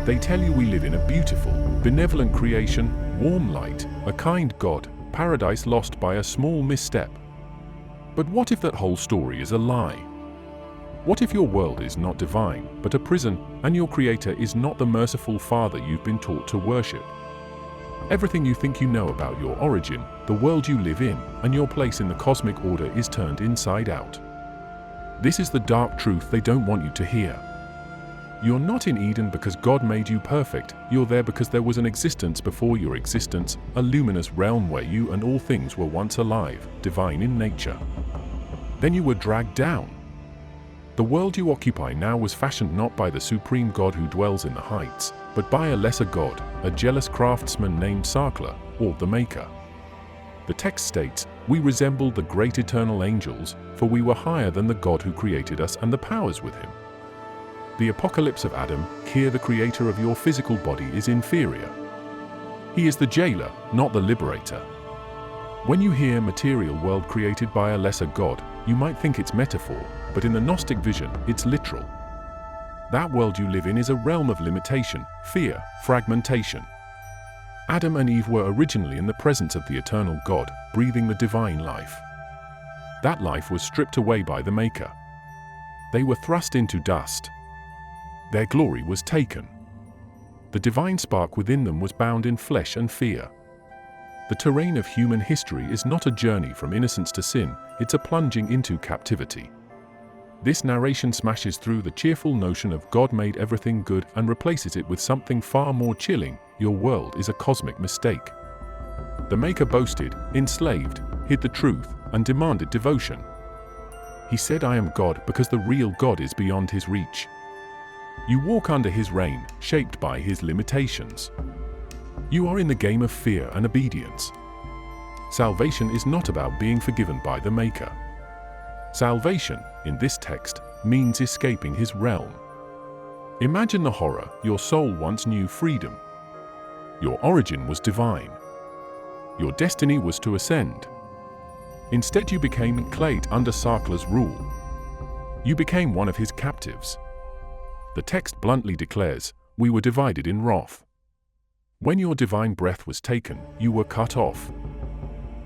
They tell you we live in a beautiful, benevolent creation, warm light, a kind God, paradise lost by a small misstep. But what if that whole story is a lie? What if your world is not divine, but a prison, and your creator is not the merciful Father you've been taught to worship? Everything you think you know about your origin, the world you live in, and your place in the cosmic order is turned inside out. This is the dark truth they don't want you to hear. You're not in Eden because God made you perfect. You're there because there was an existence before your existence, a luminous realm where you and all things were once alive, divine in nature. Then you were dragged down. The world you occupy now was fashioned not by the supreme God who dwells in the heights, but by a lesser God, a jealous craftsman named Sakla, or the Maker. The text states, "We resembled the great eternal angels, for we were higher than the God who created us and the powers with him." The apocalypse of Adam, here the creator of your physical body, is inferior. He is the jailer, not the liberator. When you hear material world created by a lesser God, you might think it's metaphor, but in the Gnostic vision, it's literal. That world you live in is a realm of limitation, fear, fragmentation. Adam and Eve were originally in the presence of the eternal God, breathing the divine life. That life was stripped away by the Maker. They were thrust into dust. Their glory was taken. The divine spark within them was bound in flesh and fear. The terrain of human history is not a journey from innocence to sin, it's a plunging into captivity. This narration smashes through the cheerful notion of God made everything good and replaces it with something far more chilling: your world is a cosmic mistake. The Maker boasted, enslaved, hid the truth, and demanded devotion. He said, "I am God," because the real God is beyond his reach. You walk under his reign, shaped by his limitations. You are in the game of fear and obedience. Salvation is not about being forgiven by the Maker. Salvation, in this text, means escaping his realm. Imagine the horror: your soul once knew freedom. Your origin was divine. Your destiny was to ascend. Instead, you became clay under Sakla's rule. You became one of his captives. The text bluntly declares, "We were divided in wrath." When your divine breath was taken, you were cut off.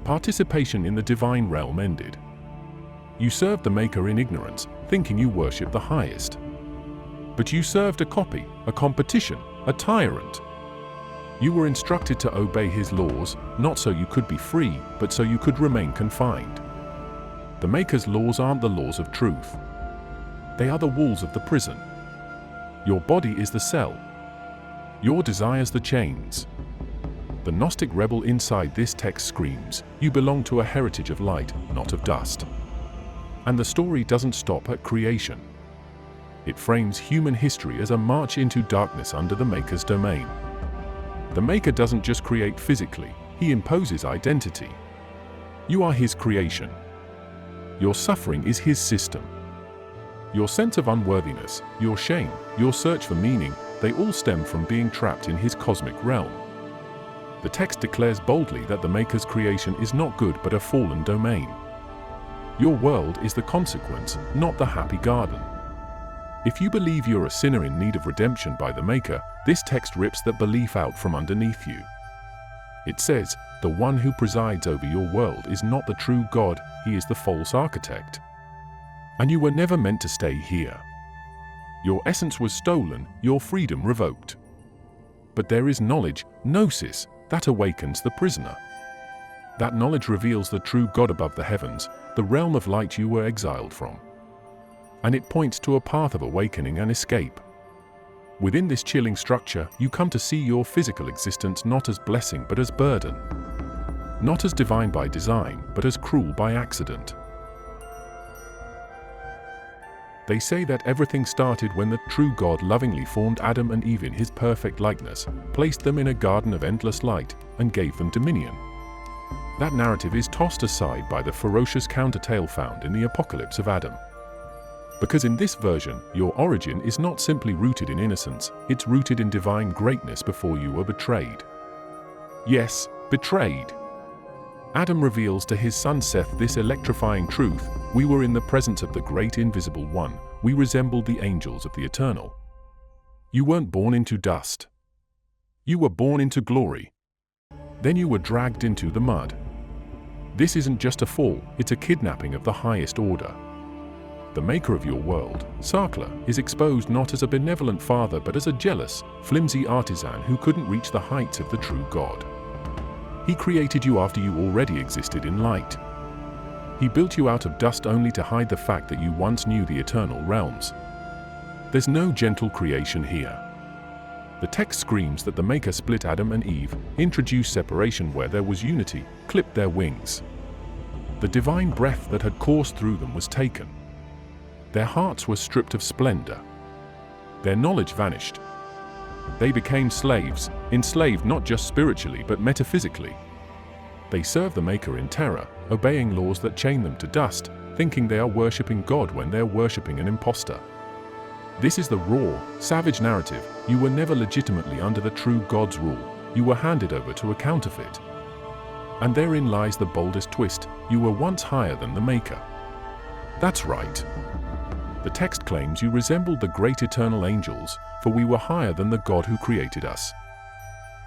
Participation in the divine realm ended. You served the Maker in ignorance, thinking you worshipped the highest. But you served a copy, a competition, a tyrant. You were instructed to obey his laws, not so you could be free, but so you could remain confined. The Maker's laws aren't the laws of truth. They are the walls of the prison. Your body is the cell. Your desires the chains. The Gnostic rebel inside this text screams, "You belong to a heritage of light, not of dust." And the story doesn't stop at creation. It frames human history as a march into darkness under the Maker's domain. The Maker doesn't just create physically, he imposes identity. You are his creation. Your suffering is his system. Your sense of unworthiness, your shame, your search for meaning, they all stem from being trapped in his cosmic realm. The text declares boldly that the Maker's creation is not good but a fallen domain. Your world is the consequence, not the happy garden. If you believe you're a sinner in need of redemption by the Maker, this text rips that belief out from underneath you. It says, "The one who presides over your world is not the true God, he is the false architect. And you were never meant to stay here. Your essence was stolen, your freedom revoked." But there is knowledge, Gnosis, that awakens the prisoner. That knowledge reveals the true God above the heavens, the realm of light you were exiled from. And it points to a path of awakening and escape. Within this chilling structure, you come to see your physical existence not as blessing but as burden. Not as divine by design, but as cruel by accident. They say that everything started when the true God lovingly formed Adam and Eve in his perfect likeness, placed them in a garden of endless light, and gave them dominion. That narrative is tossed aside by the ferocious countertale found in the apocalypse of Adam. Because in this version, your origin is not simply rooted in innocence, it's rooted in divine greatness before you were betrayed. Yes, betrayed. Adam reveals to his son Seth this electrifying truth: we were in the presence of the great invisible one, we resembled the angels of the eternal. You weren't born into dust. You were born into glory. Then you were dragged into the mud. This isn't just a fall, it's a kidnapping of the highest order. The maker of your world, Sakla, is exposed not as a benevolent father but as a jealous, flimsy artisan who couldn't reach the heights of the true God. He created you after you already existed in light. He built you out of dust only to hide the fact that you once knew the eternal realms. There's no gentle creation here. The text screams that the Maker split Adam and Eve, introduced separation where there was unity, clipped their wings. The divine breath that had coursed through them was taken. Their hearts were stripped of splendor. Their knowledge vanished. They became slaves, enslaved not just spiritually but metaphysically. They serve the Maker in terror, obeying laws that chain them to dust, thinking they are worshipping God when they're worshipping an imposter. This is the raw, savage narrative. You were never legitimately under the true God's rule. You were handed over to a counterfeit. And therein lies the boldest twist. You were once higher than the Maker. That's right. The text claims you resembled the great eternal angels, for we were higher than the God who created us.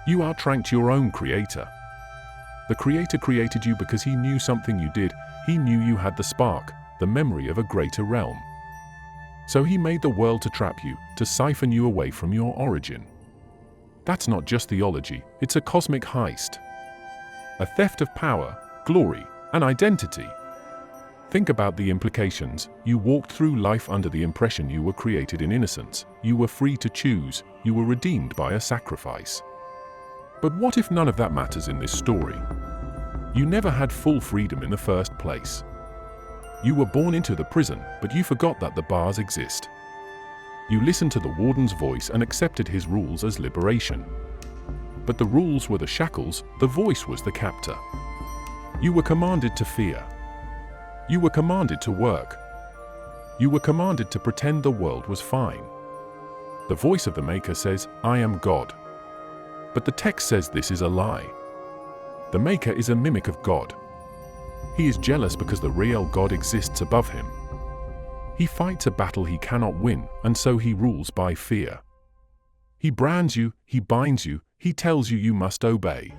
You outranked your own Creator. The Creator created you because He knew something you did. He knew you had the spark, the memory of a greater realm. So He made the world to trap you, to siphon you away from your origin. That's not just theology, it's a cosmic heist. A theft of power, glory, and identity. Think about the implications. You walked through life under the impression you were created in innocence. You were free to choose. You were redeemed by a sacrifice. But what if none of that matters in this story? You never had full freedom in the first place. You were born into the prison, but you forgot that the bars exist. You listened to the warden's voice and accepted his rules as liberation. But the rules were the shackles, the voice was the captor. You were commanded to fear. You were commanded to work. You were commanded to pretend the world was fine. The voice of the Maker says, "I am God." But the text says this is a lie. The Maker is a mimic of God. He is jealous because the real God exists above him. He fights a battle he cannot win, and so he rules by fear. He brands you, he binds you, he tells you you must obey.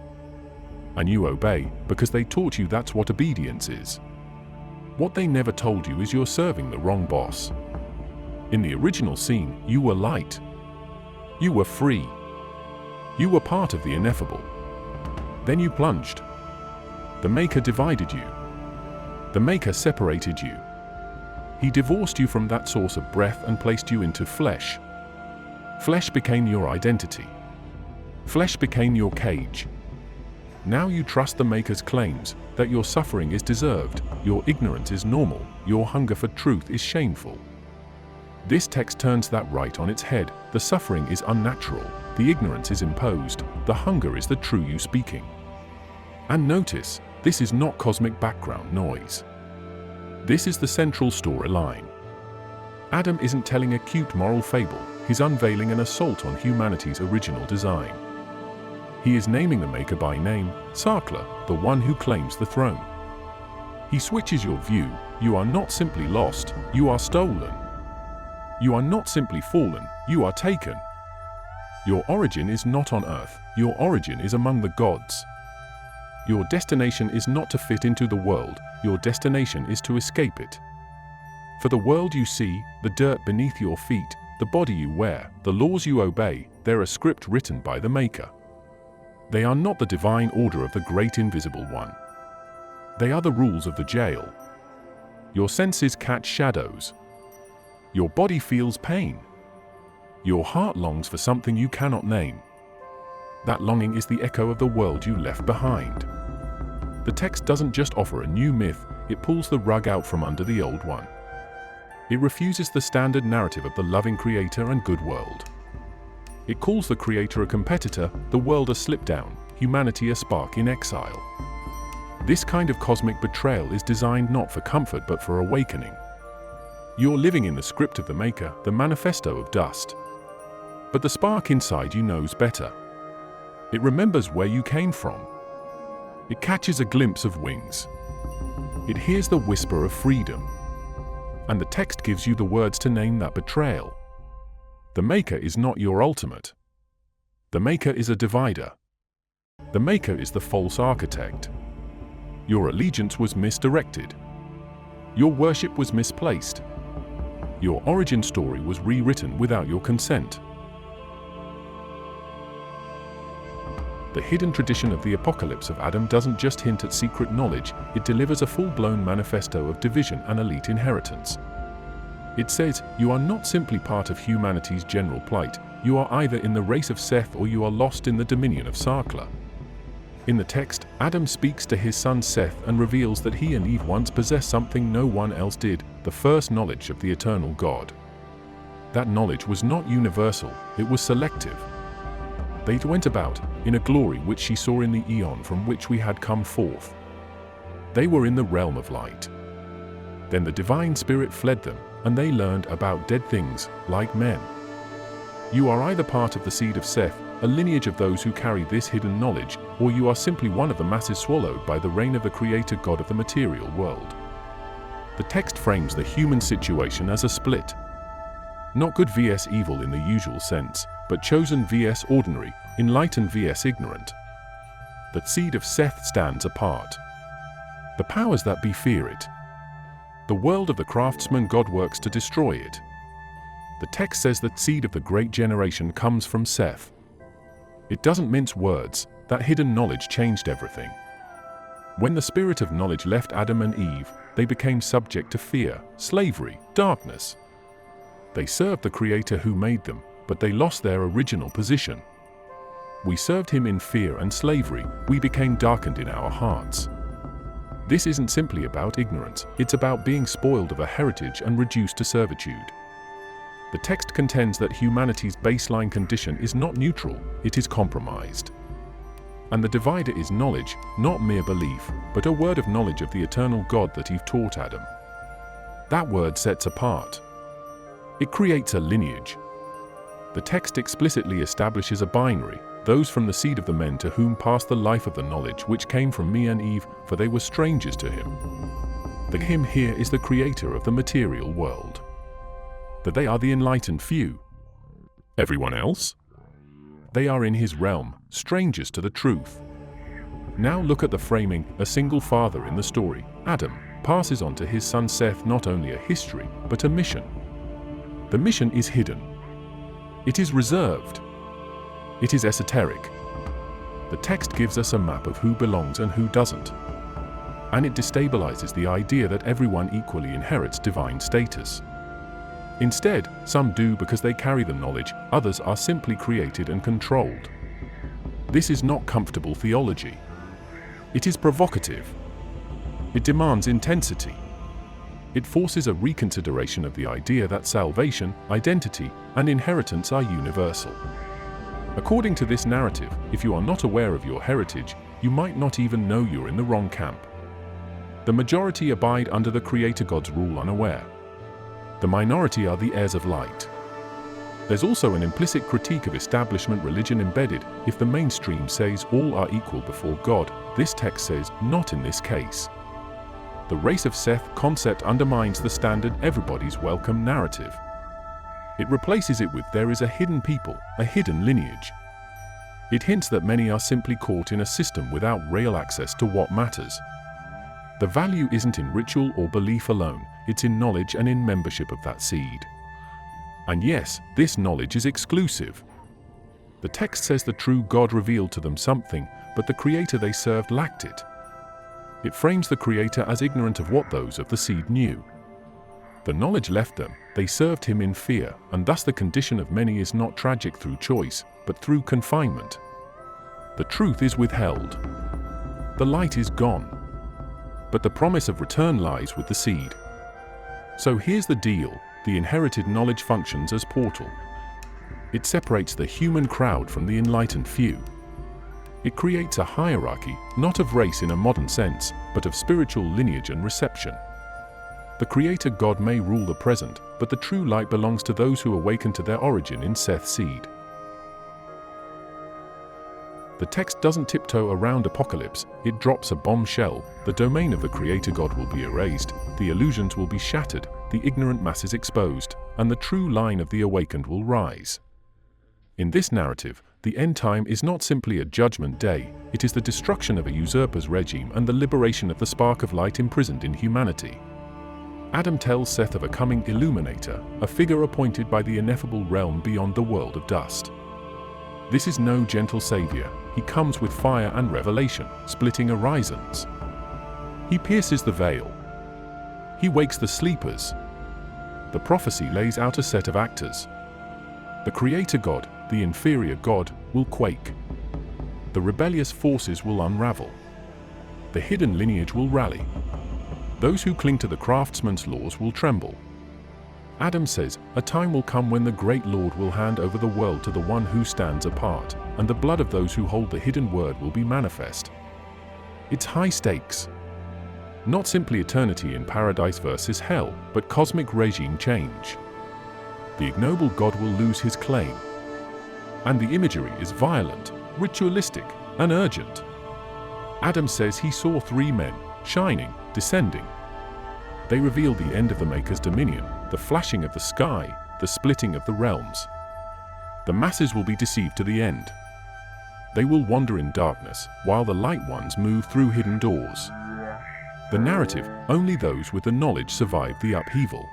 And you obey because they taught you that's what obedience is. What they never told you is you're serving the wrong boss. In the original scene, you were light. You were free. You were part of the ineffable. Then you plunged. The Maker divided you. The Maker separated you. He divorced you from that source of breath and placed you into flesh. Flesh became your identity. Flesh became your cage. Now you trust the Maker's claims that your suffering is deserved, your ignorance is normal, your hunger for truth is shameful. This text turns that right on its head. The suffering is unnatural, the ignorance is imposed, the hunger is the true you speaking. And notice, this is not cosmic background noise. This is the central storyline. Adam isn't telling a cute moral fable, he's unveiling an assault on humanity's original design. He is naming the Maker by name, Sakla, the one who claims the throne. He switches your view. You are not simply lost, you are stolen. You are not simply fallen, you are taken. Your origin is not on earth, your origin is among the gods. Your destination is not to fit into the world, your destination is to escape it. For the world you see, the dirt beneath your feet, the body you wear, the laws you obey, they're a script written by the Maker. They are not the divine order of the great invisible one. They are the rules of the jail. Your senses catch shadows. Your body feels pain. Your heart longs for something you cannot name. That longing is the echo of the world you left behind. The text doesn't just offer a new myth, it pulls the rug out from under the old one. It refuses the standard narrative of the loving Creator and good world. It calls the Creator a competitor, the world a slip-down, humanity a spark in exile. This kind of cosmic betrayal is designed not for comfort but for awakening. You're living in the script of the Maker, the manifesto of dust. But the spark inside you knows better. It remembers where you came from. It catches a glimpse of wings. It hears the whisper of freedom. And the text gives you the words to name that betrayal. The Maker is not your ultimate. The Maker is a divider. The Maker is the false architect. Your allegiance was misdirected. Your worship was misplaced. Your origin story was rewritten without your consent. The hidden tradition of the apocalypse of Adam doesn't just hint at secret knowledge, it delivers a full-blown manifesto of division and elite inheritance. It says, you are not simply part of humanity's general plight, you are either in the race of Seth or you are lost in the dominion of Sarkla. In the text, Adam speaks to his son Seth and reveals that he and Eve once possessed something no one else did, the first knowledge of the eternal God. That knowledge was not universal, it was selective. They went about, in a glory which she saw in the eon from which we had come forth. They were in the realm of light. Then the divine spirit fled them, and they learned about dead things, like men. You are either part of the seed of Seth, a lineage of those who carry this hidden knowledge, or you are simply one of the masses swallowed by the reign of the Creator God of the material world. The text frames the human situation as a split. Not good vs evil in the usual sense, but chosen vs ordinary, enlightened vs ignorant. The seed of Seth stands apart. The powers that be fear it. The world of the craftsman God works to destroy it. The text says that seed of the great generation comes from Seth. It doesn't mince words, that hidden knowledge changed everything. When the spirit of knowledge left Adam and Eve, they became subject to fear, slavery, darkness. They served the Creator who made them, but they lost their original position. We served him in fear and slavery, we became darkened in our hearts. This isn't simply about ignorance, it's about being spoiled of a heritage and reduced to servitude. The text contends that humanity's baseline condition is not neutral, it is compromised. And the divider is knowledge, not mere belief, but a word of knowledge of the eternal God that Eve taught Adam. That word sets apart. It creates a lineage. The text explicitly establishes a binary, those from the seed of the men to whom passed the life of the knowledge which came from me and Eve, for they were strangers to him. The him here is the creator of the material world. That they are the enlightened few. Everyone else? They are in his realm, strangers to the truth. Now look at the framing, a single father in the story, Adam, passes on to his son Seth not only a history, but a mission. The mission is hidden. It is reserved. It is esoteric. The text gives us a map of who belongs and who doesn't. And it destabilizes the idea that everyone equally inherits divine status. Instead, some do because they carry the knowledge, others are simply created and controlled. This is not comfortable theology. It is provocative. It demands intensity. It forces a reconsideration of the idea that salvation, identity, and inheritance are universal. According to this narrative, if you are not aware of your heritage, you might not even know you're in the wrong camp. The majority abide under the Creator God's rule unaware. The minority are the heirs of light. There's also an implicit critique of establishment religion embedded. If the mainstream says all are equal before God, this text says not in this case. The race of Seth concept undermines the standard everybody's welcome narrative. It replaces it with there is a hidden people, a hidden lineage. It hints that many are simply caught in a system without real access to what matters. The value isn't in ritual or belief alone, it's in knowledge and in membership of that seed. And yes, this knowledge is exclusive. The text says the true God revealed to them something, but the Creator they served lacked it. It frames the Creator as ignorant of what those of the seed knew. The knowledge left them, they served him in fear, and thus the condition of many is not tragic through choice, but through confinement. The truth is withheld. The light is gone. But the promise of return lies with the seed. So here's the deal, the inherited knowledge functions as portal. It separates the human crowd from the enlightened few. It creates a hierarchy, not of race in a modern sense, but of spiritual lineage and reception. The Creator God may rule the present, but the true light belongs to those who awaken to their origin in Seth's seed. The text doesn't tiptoe around apocalypse, it drops a bombshell. The domain of the Creator God will be erased, the illusions will be shattered, the ignorant masses exposed, and the true line of the awakened will rise. In this narrative, the end time is not simply a judgment day, it is the destruction of a usurper's regime and the liberation of the spark of light imprisoned in humanity. Adam tells Seth of a coming illuminator, a figure appointed by the ineffable realm beyond the world of dust. This is no gentle savior, he comes with fire and revelation, splitting horizons. He pierces the veil. He wakes the sleepers. The prophecy lays out a set of actors. The creator god, the inferior god, will quake. The rebellious forces will unravel. The hidden lineage will rally. Those who cling to the craftsman's laws will tremble. Adam says, a time will come when the great Lord will hand over the world to the one who stands apart, and the blood of those who hold the hidden word will be manifest. It's high stakes. Not simply eternity in paradise versus hell, but cosmic regime change. The ignoble god will lose his claim. And the imagery is violent, ritualistic, and urgent. Adam says he saw three men, shining, descending. They reveal the end of the Maker's dominion, the flashing of the sky, the splitting of the realms. The masses will be deceived to the end. They will wander in darkness, while the light ones move through hidden doors. The narrative, only those with the knowledge survive the upheaval.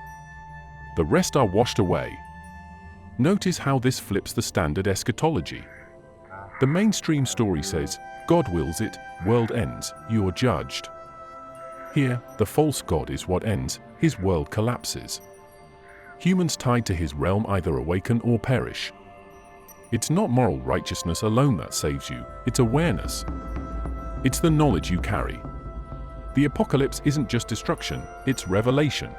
The rest are washed away. Notice how this flips the standard eschatology. The mainstream story says, God wills it, world ends, you're judged. Here, the false god is what ends, his world collapses. Humans tied to his realm either awaken or perish. It's not moral righteousness alone that saves you, it's awareness. It's the knowledge you carry. The apocalypse isn't just destruction, it's revelation.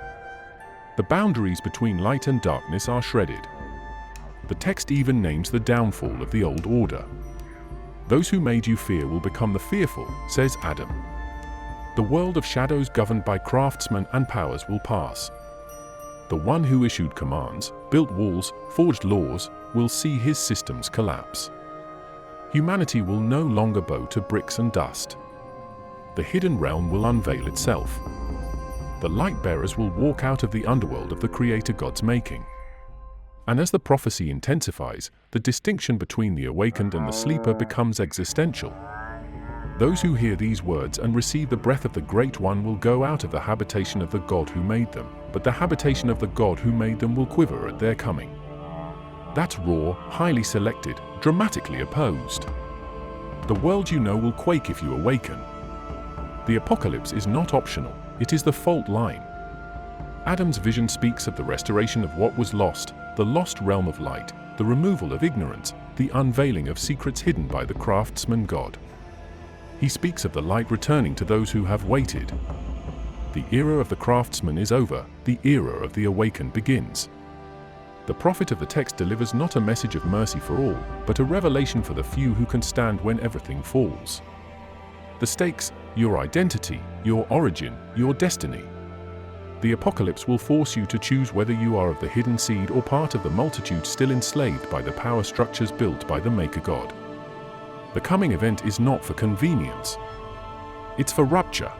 The boundaries between light and darkness are shredded. The text even names the downfall of the old order. Those who made you fear will become the fearful, says Adam. The world of shadows governed by craftsmen and powers will pass. The one who issued commands, built walls, forged laws, will see his systems collapse. Humanity will no longer bow to bricks and dust. The hidden realm will unveil itself. The light-bearers will walk out of the underworld of the Creator God's making. And as the prophecy intensifies, the distinction between the awakened and the sleeper becomes existential. Those who hear these words and receive the breath of the Great One will go out of the habitation of the God who made them, but the habitation of the God who made them will quiver at their coming. That's raw, highly selected, dramatically opposed. The world you know will quake if you awaken. The apocalypse is not optional, it is the fault line. Adam's vision speaks of the restoration of what was lost, the lost realm of light, the removal of ignorance, the unveiling of secrets hidden by the craftsman God. He speaks of the light returning to those who have waited. The era of the craftsman is over, the era of the awakened begins. The prophet of the text delivers not a message of mercy for all, but a revelation for the few who can stand when everything falls. The stakes, your identity, your origin, your destiny. The apocalypse will force you to choose whether you are of the hidden seed or part of the multitude still enslaved by the power structures built by the Maker God. The coming event is not for convenience. It's for rupture.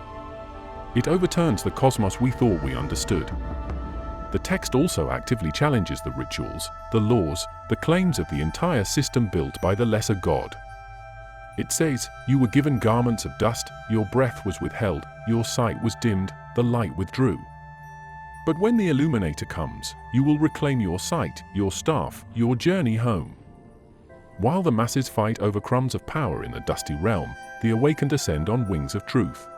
It overturns the cosmos we thought we understood. The text also actively challenges the rituals, the laws, the claims of the entire system built by the lesser God. It says, you were given garments of dust, your breath was withheld, your sight was dimmed, the light withdrew. But when the illuminator comes, you will reclaim your sight, your staff, your journey home. While the masses fight over crumbs of power in the dusty realm, the awakened ascend on wings of truth.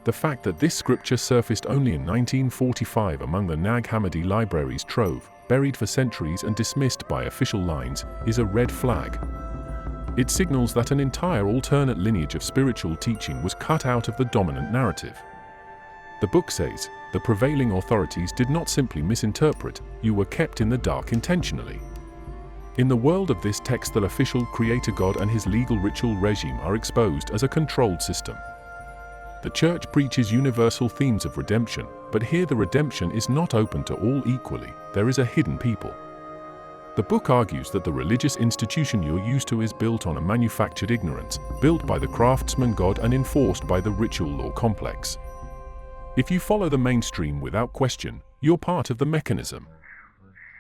The fact that this scripture surfaced only in 1945 among the Nag Hammadi library's trove, buried for centuries and dismissed by official lines, is a red flag. It signals that an entire alternate lineage of spiritual teaching was cut out of the dominant narrative. The book says, the prevailing authorities did not simply misinterpret, you were kept in the dark intentionally. In the world of this text, the official Creator God and his legal ritual regime are exposed as a controlled system. The church preaches universal themes of redemption, but here the redemption is not open to all equally, there is a hidden people. The book argues that the religious institution you're used to is built on a manufactured ignorance, built by the craftsman God and enforced by the ritual law complex. If you follow the mainstream without question, you're part of the mechanism.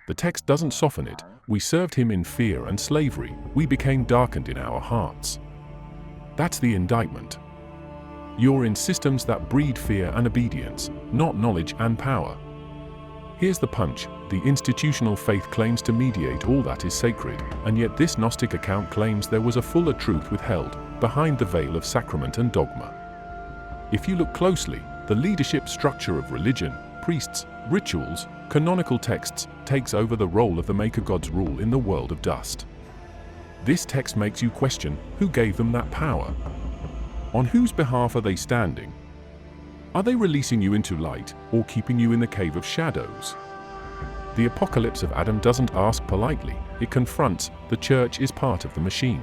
The text doesn't soften it. We served him in fear and slavery. We became darkened in our hearts. That's the indictment. You're in systems that breed fear and obedience, not knowledge and power. Here's the punch. The institutional faith claims to mediate all that is sacred, and yet this Gnostic account claims there was a fuller truth withheld, behind the veil of sacrament and dogma. If you look closely, the leadership structure of religion, priests, rituals, canonical texts, takes over the role of the Maker God's rule in the world of dust. This text makes you question who gave them that power. On whose behalf are they standing? Are they releasing you into light, or keeping you in the cave of shadows? The apocalypse of Adam doesn't ask politely, it confronts. The church is part of the machine.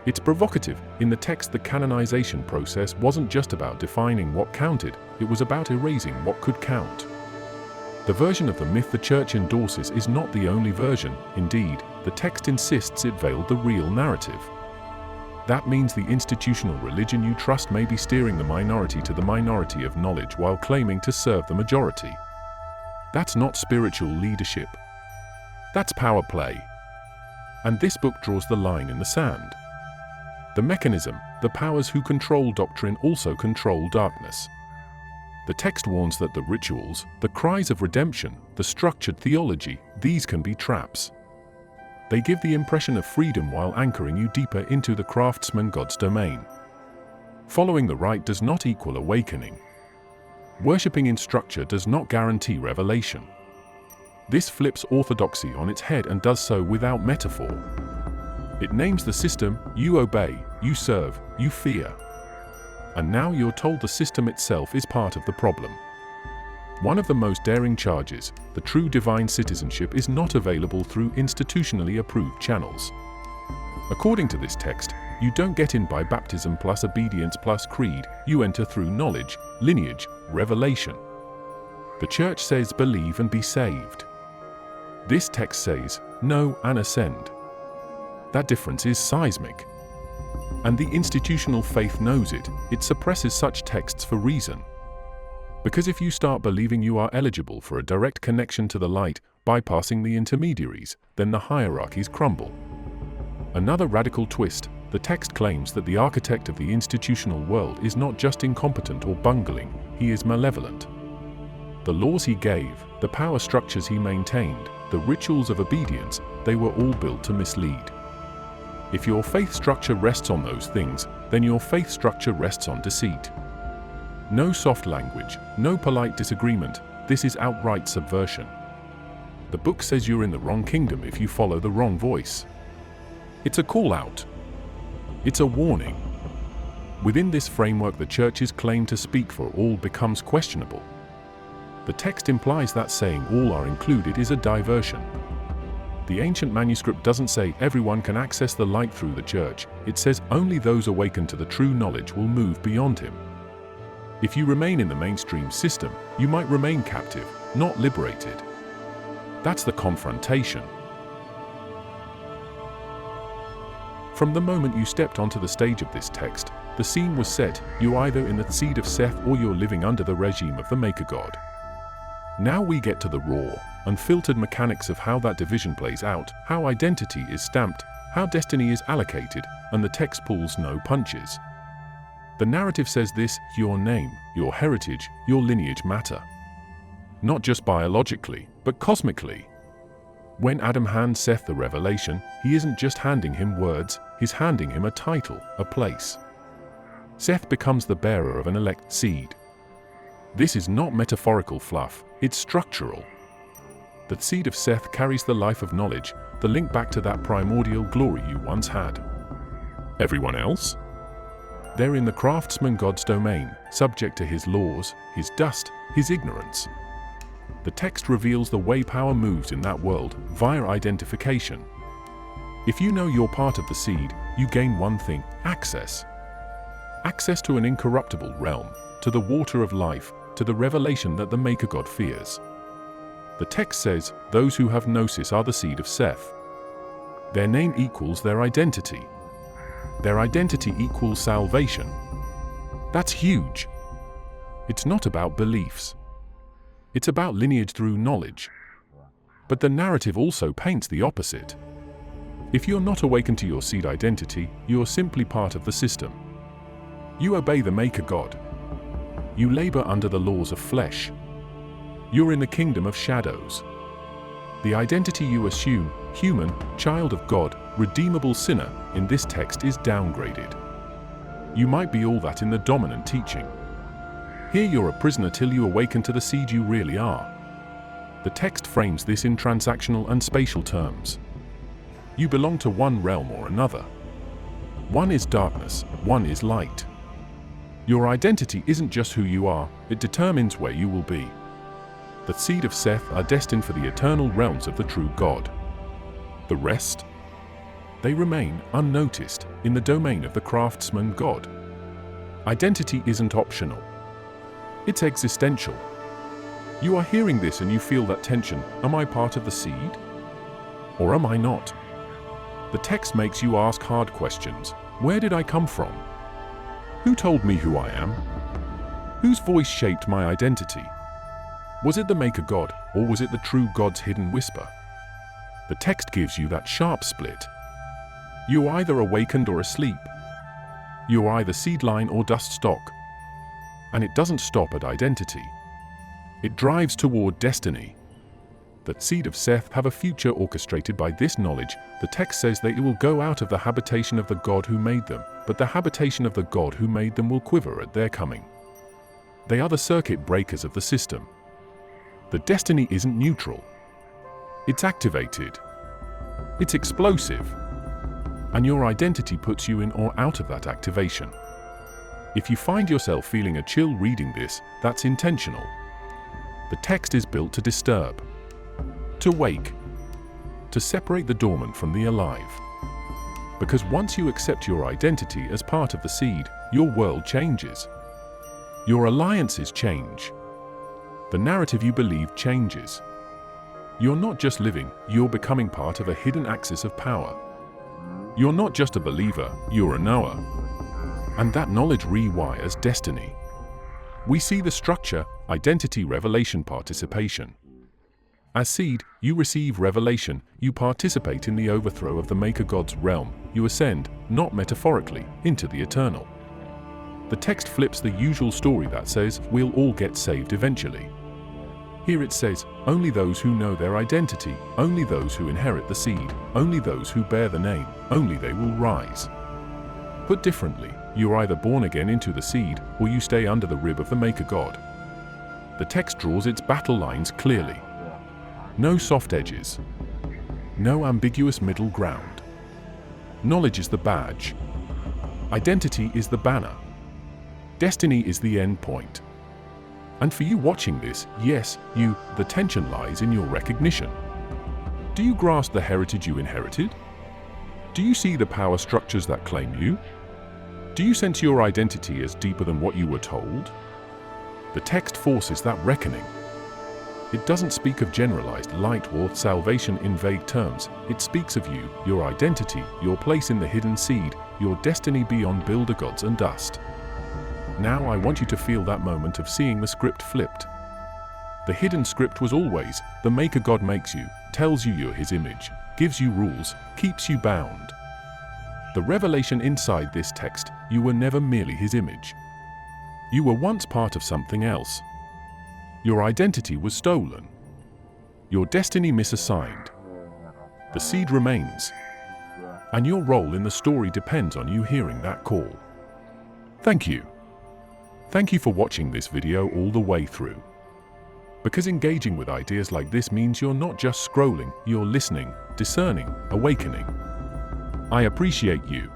It's provocative. In the text, the canonization process wasn't just about defining what counted, it was about erasing what could count. The version of the myth the church endorses is not the only version. Indeed, the text insists it veiled the real narrative. That means the institutional religion you trust may be steering the minority to the minority of knowledge while claiming to serve the majority. That's not spiritual leadership. That's power play. And this book draws the line in the sand. The mechanism, the powers who control doctrine also control darkness. The text warns that the rituals, the cries of redemption, the structured theology, these can be traps. They give the impression of freedom while anchoring you deeper into the craftsman God's domain. Following the right does not equal awakening. Worshipping in structure does not guarantee revelation. This flips orthodoxy on its head and does so without metaphor. It names the system, you obey, you serve, you fear. And now you're told the system itself is part of the problem. One of the most daring charges, the true divine citizenship is not available through institutionally approved channels. According to this text, you don't get in by baptism plus obedience plus creed, you enter through knowledge, lineage, revelation. The church says believe and be saved. This text says know and ascend. That difference is seismic. And the institutional faith knows it. It suppresses such texts for reason. Because if you start believing you are eligible for a direct connection to the light, bypassing the intermediaries, then the hierarchies crumble. Another radical twist, the text claims that the architect of the institutional world is not just incompetent or bungling, he is malevolent. The laws he gave, the power structures he maintained, the rituals of obedience, they were all built to mislead. If your faith structure rests on those things, then your faith structure rests on deceit. No soft language, no polite disagreement, this is outright subversion. The book says you're in the wrong kingdom if you follow the wrong voice. It's a call out. It's a warning. Within this framework, the church's claim to speak for all becomes questionable. The text implies that saying all are included is a diversion. The ancient manuscript doesn't say everyone can access the light through the church, it says only those awakened to the true knowledge will move beyond him. If you remain in the mainstream system, you might remain captive, not liberated. That's the confrontation. From the moment you stepped onto the stage of this text, the scene was set. You're either in the seed of Seth or you're living under the regime of the Maker God. Now we get to the raw, unfiltered mechanics of how that division plays out, how identity is stamped, how destiny is allocated, and the text pulls no punches. The narrative says this: your name, your heritage, your lineage matter. Not just biologically, but cosmically. When Adam hands Seth the revelation, he isn't just handing him words, he's handing him a title, a place. Seth becomes the bearer of an elect seed. This is not metaphorical fluff, it's structural. The seed of Seth carries the life of knowledge, the link back to that primordial glory you once had. Everyone else? They're in the craftsman God's domain, subject to his laws, his dust, his ignorance. The text reveals the way power moves in that world, via identification. If you know you're part of the seed, you gain one thing: access. Access to an incorruptible realm, to the water of life, to the revelation that the Maker God fears. The text says, those who have Gnosis are the seed of Seth. Their name equals their identity. Their identity equals salvation. That's huge. It's not about beliefs. It's about lineage through knowledge. But the narrative also paints the opposite. If you're not awakened to your seed identity, you're simply part of the system. You obey the Maker God. You labor under the laws of flesh. You're in the kingdom of shadows. The identity you assume, human, child of God, redeemable sinner, in this text is downgraded. You might be all that in the dominant teaching. Here you're a prisoner till you awaken to the seed you really are. The text frames this in transactional and spatial terms. You belong to one realm or another. One is darkness, one is light. Your identity isn't just who you are, it determines where you will be. The seed of Seth are destined for the eternal realms of the true God. The rest? They remain unnoticed in the domain of the craftsman God. Identity isn't optional. It's existential. You are hearing this and you feel that tension. Am I part of the seed? Or am I not? The text makes you ask hard questions. Where did I come from? Who told me who I am? Whose voice shaped my identity? Was it the Maker God, or was it the true God's hidden whisper? The text gives you that sharp split. You're either awakened or asleep. You're either seed line or dust stock. And it doesn't stop at identity. It drives toward destiny. The seed of Seth have a future orchestrated by this knowledge. The text says that it will go out of the habitation of the God who made them, but the habitation of the God who made them will quiver at their coming. They are the circuit breakers of the system. The destiny isn't neutral. It's activated. It's explosive. And your identity puts you in or out of that activation. If you find yourself feeling a chill reading this, that's intentional. The text is built to disturb, to wake, to separate the dormant from the alive. Because once you accept your identity as part of the seed, your world changes. Your alliances change. The narrative you believe changes. You're not just living, you're becoming part of a hidden axis of power. You're not just a believer, you're a knower. And that knowledge rewires destiny. We see the structure, identity, revelation, participation. As seed, you receive revelation, you participate in the overthrow of the Maker God's realm, you ascend, not metaphorically, into the eternal. The text flips the usual story that says, we'll all get saved eventually. Here it says, only those who know their identity, only those who inherit the seed, only those who bear the name, only they will rise. Put differently, you're either born again into the seed, or you stay under the rib of the Maker God. The text draws its battle lines clearly. No soft edges. No ambiguous middle ground. Knowledge is the badge. Identity is the banner. Destiny is the end point. And for you watching this, yes, the tension lies in your recognition. Do you grasp the heritage you inherited? Do you see the power structures that claim you? Do you sense your identity as deeper than what you were told? The text forces that reckoning. It doesn't speak of generalized light or salvation in vague terms. It speaks of you, your identity, your place in the hidden seed, your destiny beyond builder gods and dust. Now I want you to feel that moment of seeing the script flipped. The hidden script was always, the Maker God makes you, tells you you're his image, gives you rules, keeps you bound. The revelation inside this text, you were never merely his image. You were once part of something else. Your identity was stolen. Your destiny misassigned. The seed remains. And your role in the story depends on you hearing that call. Thank you. Thank you for watching this video all the way through. Because engaging with ideas like this means you're not just scrolling, you're listening, discerning, awakening. I appreciate you.